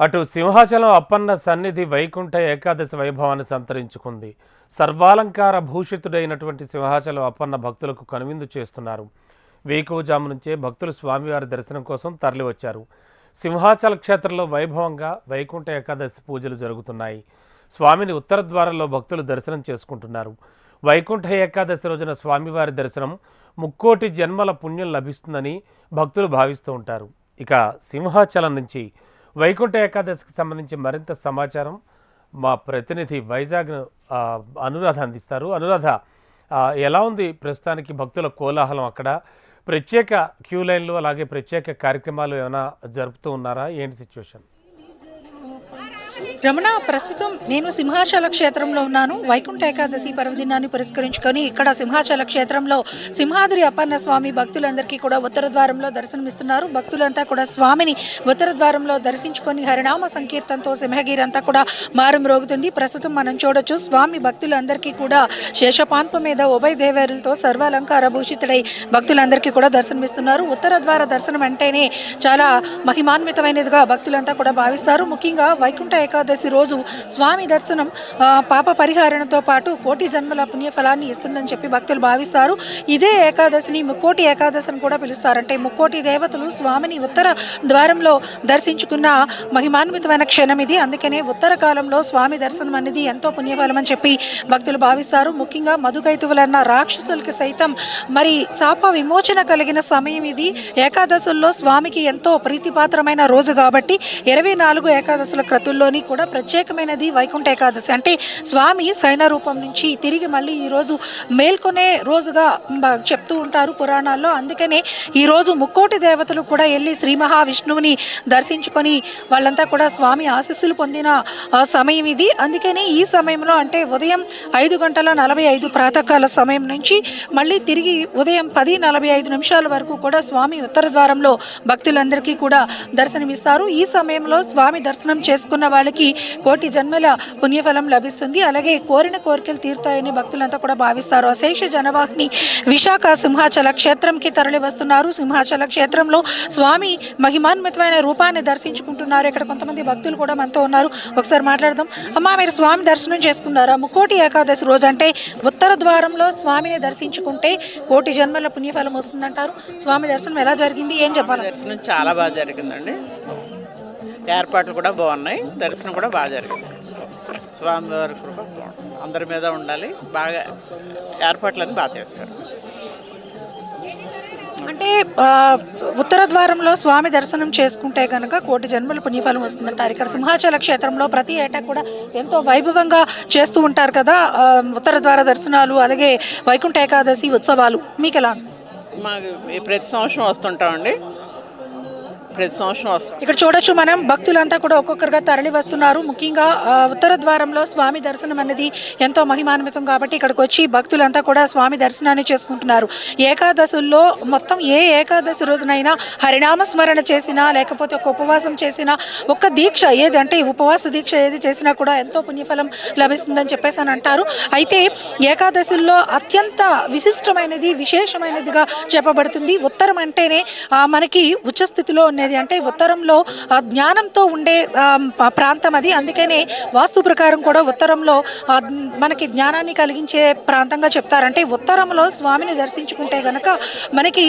అటు సింహాచలం అప్పన్న సన్నిధి వైకుంఠ ఏకాదశి వైభవాన్ని సంతరించుకుంది. సర్వాలంకార భూషితుడైనటువంటి సింహాచలం అప్పన్న భక్తులకు కనువిందు చేస్తున్నారు. వేకువజాము నుంచే భక్తులు స్వామివారి దర్శనం కోసం తరలివచ్చారు. సింహాచల క్షేత్రంలో వైభవంగా వైకుంఠ ఏకాదశి పూజలు జరుగుతున్నాయి. స్వామిని ఉత్తర ద్వారంలో భక్తులు దర్శనం చేసుకుంటున్నారు. వైకుంఠ ఏకాదశి రోజున స్వామివారి దర్శనం ముక్కోటి జన్మల పుణ్యం లభిస్తుందని భక్తులు భావిస్తూ ఉంటారు. ఇక సింహాచలం నుంచి వైకుంఠ ఏకాదశికి సంబంధించి మరింత సమాచారం మా ప్రతినిధి వైజాగ్ అనురాధ అందిస్తారు. అనురాధ, ఎలా ఉంది ప్రస్తుతానికి భక్తుల కోలాహలం? అక్కడ ప్రత్యేక క్యూ లైన్లు అలాగే ప్రత్యేక కార్యక్రమాలు ఏమైనా జరుపుతూ ఉన్నారా? ఏంటి సిచ్యువేషన్? రమణ, ప్రస్తుతం నేను సింహాచల క్షేత్రంలో ఉన్నాను. వైకుంఠ ఏకాదశి పర్వదినాన్ని పురస్కరించుకొని ఇక్కడ సింహాచల క్షేత్రంలో సింహాద్రి అప్పన్న స్వామి భక్తులందరికీ కూడా ఉత్తర ద్వారంలో దర్శనమిస్తున్నారు. భక్తులంతా కూడా స్వామిని ఉత్తర ద్వారంలో దర్శించుకొని హరినామ సంకీర్తనతో సింహగిరి అంతా కూడా మారుమ్రోగుతుంది. ప్రస్తుతం మనం చూడొచ్చు, స్వామి భక్తులందరికీ కూడా శేషపాన్ప మీద ఉభయ దేవేరులతో సర్వాలంకార భూషితుడై భక్తులందరికీ కూడా దర్శనమిస్తున్నారు. ఉత్తర ద్వార దర్శనం అంటేనే చాలా మహిమాన్వితమైనదిగా భక్తులంతా కూడా భావిస్తారు. ముఖ్యంగా వైకుంఠ ఏకాదశి రోజు స్వామి దర్శనం పాప పరిహారణతో పాటు కోటి జన్మల పుణ్యఫలాన్ని ఇస్తుందని చెప్పి భక్తులు భావిస్తారు. ఇదే ఏకాదశిని ముక్కోటి ఏకాదశి అని కూడా పిలుస్తారంటే ముక్కోటి దేవతలు స్వామిని ఉత్తర ద్వారంలో దర్శించుకున్న మహిమాన్వితమైన క్షణం ఇది. అందుకనే ఉత్తర కాలంలో స్వామి దర్శనం అనేది ఎంతో పుణ్యఫలం అని చెప్పి భక్తులు భావిస్తారు. ముఖ్యంగా మధుకైతువులన్న రాక్షసులకి సైతం మరి శాప విమోచన కలిగిన సమయం ఇది. ఏకాదశుల్లో స్వామికి ఎంతో ప్రీతిపాత్రమైన రోజు కాబట్టి 24 ఏకాదశుల క్రతుల్లోని కూడా ప్రత్యేకమైనది వైకుంఠ ఏకాదశి. అంటే స్వామి శయన రూపం నుంచి తిరిగి మళ్ళీ ఈరోజు మేల్కొనే రోజుగా చెప్తూ ఉంటారు పురాణాల్లో. అందుకనే ఈరోజు ముక్కోటి దేవతలు కూడా వెళ్ళి శ్రీ మహావిష్ణువుని దర్శించుకొని వాళ్ళంతా కూడా స్వామి ఆశీస్సులు పొందిన సమయం ఇది. అందుకని ఈ సమయంలో అంటే ఉదయం 5:45 ప్రాతకాల సమయం నుంచి మళ్ళీ తిరిగి ఉదయం 10:45 వరకు కూడా స్వామి ఉత్తర ద్వారంలో భక్తులందరికీ కూడా దర్శనమిస్తారు. ఈ సమయంలో స్వామి దర్శనం చేసుకున్న వాళ్ళకి కోటి జన్మల పుణ్యఫలం లభిస్తుంది. అలాగే కోరిన కోరికలు తీరుతాయని భక్తులంతా కూడా భావిస్తారు. అశేష జనవాహిని విశాఖ సింహాచల క్షేత్రంకి తరలి వస్తున్నారు. సింహాచల క్షేత్రంలో స్వామి మహిమాన్వితమైన రూపాన్ని దర్శించుకుంటున్నారు. ఇక్కడ కొంతమంది భక్తులు కూడా మనతో ఉన్నారు, ఒకసారి మాట్లాడదాం. అమ్మా, మీరు స్వామి దర్శనం చేసుకున్నారా? ముక్కోటి ఏకాదశి రోజు అంటే ఉత్తర ద్వారంలో స్వామిని దర్శించుకుంటే కోటి జన్మల పుణ్యఫలం వస్తుందంటారు. స్వామి దర్శనం ఎలా జరిగింది, ఏం చెప్పాలి? దర్శనం చాలా బాగా జరిగిందండి. ఏర్పాట్లు కూడా బాగున్నాయి, దర్శనం కూడా బాగా జరిగింది. స్వామివారి కృప అందరి మీద ఉండాలి. బాగా ఏర్పాట్లన్నీ బాగా చేస్తారు. అంటే ఉత్తర ద్వారంలో స్వామి దర్శనం చేసుకుంటే కనుక కోటి జన్మల పుణ్యఫలం వస్తుందంటారు. ఇక్కడ సింహాచల క్షేత్రంలో ప్రతి ఏటా కూడా ఎంతో వైభవంగా చేస్తూ ఉంటారు కదా ఉత్తర ద్వార దర్శనాలు, అలాగే వైకుంఠ ఏకాదశి ఉత్సవాలు. మీకు ఎలా? మాకు ప్రతి సంవత్సరం వస్తుంటామండి, ప్రతి సంవత్సరం వస్తాం. ఇక్కడ చూడొచ్చు మనం, భక్తులంతా కూడా ఒక్కొక్కరుగా తరలి వస్తున్నారు. ముఖ్యంగా ఉత్తర ద్వారంలో స్వామి దర్శనం అనేది ఎంతో మహిమాన్వితం కాబట్టి ఇక్కడికి వచ్చి భక్తులంతా కూడా స్వామి దర్శనాన్ని చేసుకుంటున్నారు. ఏకాదశుల్లో మొత్తం ఏ ఏకాదశి రోజునైనా హరినామ స్మరణ చేసినా లేకపోతే ఒక ఉపవాసం చేసినా, ఒక దీక్ష ఏది అంటే ఉపవాస దీక్ష ఏది చేసినా కూడా ఎంతో పుణ్యఫలం లభిస్తుందని చెప్పేసి అని అంటారు. అయితే ఏకాదశుల్లో అత్యంత విశిష్టమైనది, విశేషమైనదిగా చెప్పబడుతుంది. ఉత్తరం అంటేనే మనకి ఉచ్చస్థితిలో అంటే ఉత్తరంలో జ్ఞానంతో ఉండే ప్రాంతం అది. అందుకనే వాస్తు ప్రకారం కూడా ఉత్తరంలో మనకి జ్ఞానాన్ని కలిగించే ప్రాంతంగా చెప్తారంటే ఉత్తరంలో స్వామిని దర్శించుకుంటే గనక మనకి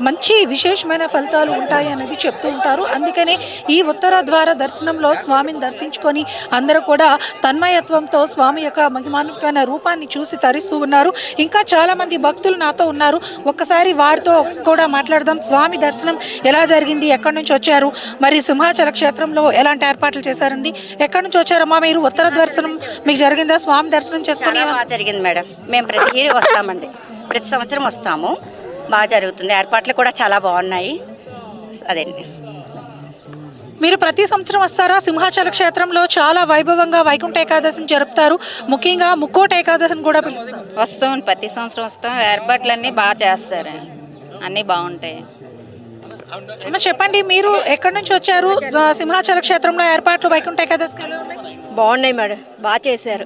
మంచి విశేషమైన ఫలితాలు ఉంటాయి అనేది చెప్తూ ఉంటారు. అందుకనే ఈ ఉత్తర ద్వార దర్శనంలో స్వామిని దర్శించుకొని అందరూ కూడా తన్మయత్వంతో స్వామి యొక్క మహిమాన్వితమైన రూపాన్ని చూసి తరిస్తూ ఉన్నారు. ఇంకా చాలా మంది భక్తులు నాతో ఉన్నారు, ఒక్కసారి వారితో కూడా మాట్లాడదాం. స్వామి దర్శనం ఎలా జరిగింది, ఎక్కడి నుంచి వచ్చారు, మరి సింహాచల క్షేత్రంలో ఎలాంటి ఏర్పాట్లు చేశారండి? ఎక్కడి నుంచి వచ్చారమ్మా మీరు? ఉత్తర దర్శనం మీకు జరిగిందా? స్వామి దర్శనం చేసుకుని? బాగా జరిగింది మేడం. మేము ప్రతి ఇయర్ వస్తామండి, ప్రతి సంవత్సరం వస్తాము. బాగా జరుగుతుంది, ఏర్పాట్లు కూడా చాలా బాగున్నాయి. అదండి. మీరు ప్రతి సంవత్సరం వస్తారా? సింహాచల క్షేత్రంలో చాలా వైభవంగా వైకుంఠ ఏకాదశిని జరుపుతారు. ముఖ్యంగా ముక్కోటి ఏకాదశిని కూడా పిలుస్తారు. వస్తాం, ప్రతి సంవత్సరం వస్తాం. ఏర్పాట్లన్నీ బాగా చేస్తారు, అన్నీ బాగుంటాయి. చెప్పండి, మీరు ఎక్కడి నుంచి వచ్చారు? సింహాచల క్షేత్రంలో ఏర్పాట్లు వైకుంఠ ఏకాదశికి ఎలా ఉన్నాయి? బాగున్నాయి మేడం, బాగా చేశారు.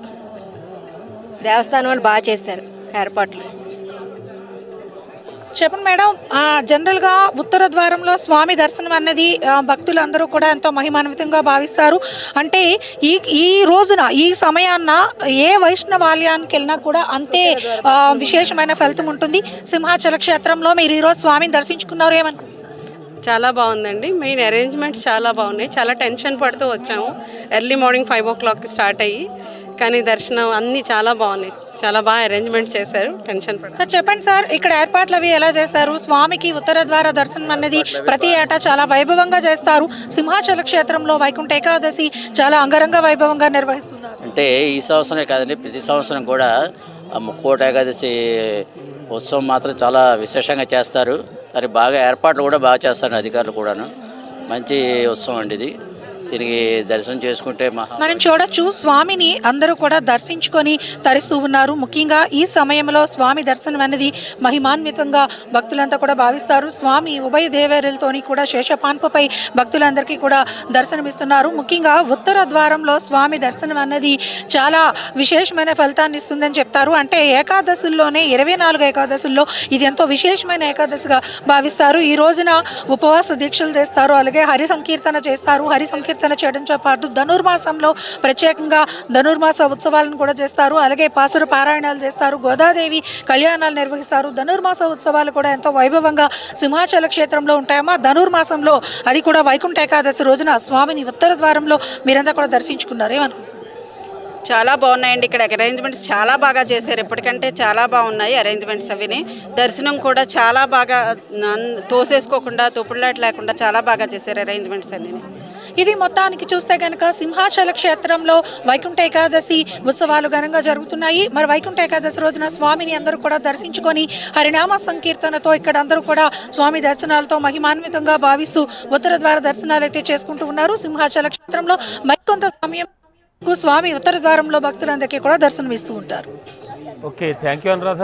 దేవస్థానం వాళ్ళు బాగా చేశారు ఏర్పాట్లు. చెప్పండి మేడం, జనరల్గా ఉత్తర ద్వారంలో స్వామి దర్శనం అన్నది భక్తులందరూ కూడా ఎంతో మహిమాన్వితంగా భావిస్తారు. అంటే ఈ రోజున ఈ సమయాన్న ఏ వైష్ణవాలయానికి వెళ్ళినా కూడా అంతే విశేషమైన ఫలితం ఉంటుంది. సింహాచల క్షేత్రంలో మీరు ఈరోజు స్వామిని దర్శించుకున్నారు, ఏమన్నా? చాలా బాగుందండి. మెయిన్ అరేంజ్మెంట్స్ చాలా బాగున్నాయి. చాలా టెన్షన్ పడుతూ వచ్చాము. ఎర్లీ మార్నింగ్ 5 o'clock స్టార్ట్ అయ్యి, కానీ దర్శనం అన్నీ చాలా బాగున్నాయి. చాలా బాగా అరేంజ్మెంట్ చేశారు. టెన్షన్ పడ సార్ చెప్పండి సార్, ఇక్కడ ఏర్పాట్లు అవి ఎలా చేశారు? స్వామికి ఉత్తర ద్వార దర్శనం అనేది ప్రతి ఏటా చాలా వైభవంగా చేస్తారు. సింహాచల క్షేత్రంలో వైకుంఠ ఏకాదశి చాలా అంగరంగ వైభవంగా నిర్వహిస్తున్నారు. అంటే ఈ సంవత్సరమే కాదండి, ప్రతి సంవత్సరం కూడా ఆ ముక్కోటి ఏకాదశి ఉత్సవం మాత్రం చాలా విశేషంగా చేస్తారు. మరి బాగా ఏర్పాట్లు కూడా బాగా చేస్తారు అధికారులు కూడాను. మంచి ఉత్సవం అండి ఇది. తిరిగి దర్శనం చేసుకుంటే మనం చూడొచ్చు, స్వామిని అందరూ కూడా దర్శించుకొని తరిస్తూ ఉన్నారు. ముఖ్యంగా ఈ సమయంలో స్వామి దర్శనం అనేది మహిమాన్వితంగా భక్తులంతా కూడా భావిస్తారు. స్వామి ఉభయ దేవేరులతోని కూడా శేషపాన్పపై భక్తులందరికీ కూడా దర్శనమిస్తున్నారు. ముఖ్యంగా ఉత్తర ద్వారంలో స్వామి దర్శనం అన్నది చాలా విశేషమైన ఫలితాన్ని ఇస్తుందని చెప్తారు. అంటే ఏకాదశుల్లోనే 24 ఏకాదశుల్లో ఇది ఎంతో విశేషమైన ఏకాదశిగా భావిస్తారు. ఈ రోజున ఉపవాస దీక్షలు చేస్తారు, అలాగే హరి సంకీర్తన చేస్తారు. హరి సంకీర్తన చేయడంతో పాటు ధనుర్మాసంలో ప్రత్యేకంగా ధనుర్మాస ఉత్సవాలను కూడా చేస్తారు. అలాగే పాసుర పారాయణాలు చేస్తారు, గోదాదేవి కళ్యాణాలు నిర్వహిస్తారు. ధనుర్మాస ఉత్సవాలు కూడా ఎంతో వైభవంగా సింహాచల క్షేత్రంలో ఉంటాయమ్మా. ధనుర్మాసంలో అది కూడా వైకుంఠ ఏకాదశి రోజున స్వామిని ఉత్తర ద్వారంలో మీరంతా కూడా దర్శించుకున్నారు, ఏమనుకుంటున్నారు? చాలా బాగున్నాయండి. ఇక్కడ అరేంజ్మెంట్స్ చాలా బాగా చేశారు. ఎప్పటికంటే చాలా బాగున్నాయి అరేంజ్మెంట్స్. అవిని దర్శనం కూడా చాలా బాగా తోసేసుకోకుండా తోపుడులాట లేకుండా చాలా బాగా చేశారు అరేంజ్మెంట్స్ అన్ని. ఇది మొత్తానికి చూస్తే కనుక సింహాచల క్షేత్రంలో వైకుంఠ ఏకాదశి ఉత్సవాలు ఘనంగా జరుగుతున్నాయి. మరి వైకుంఠ ఏకాదశి రోజున స్వామిని అందరూ కూడా దర్శించుకొని హరినామ సంకీర్తనతో ఇక్కడ అందరూ కూడా స్వామి దర్శనాలతో మహిమాన్వితంగా భావిస్తూ ఉత్తర ద్వార దర్శనాలు అయితే చేసుకుంటూ ఉన్నారు. సింహాచల క్షేత్రంలో మరికొంత సమయం స్వామి ఉత్తర ద్వారంలో భక్తులందరికీ కూడా దర్శనం ఇస్తూ ఉంటారు. Okay, thank you Anuradha.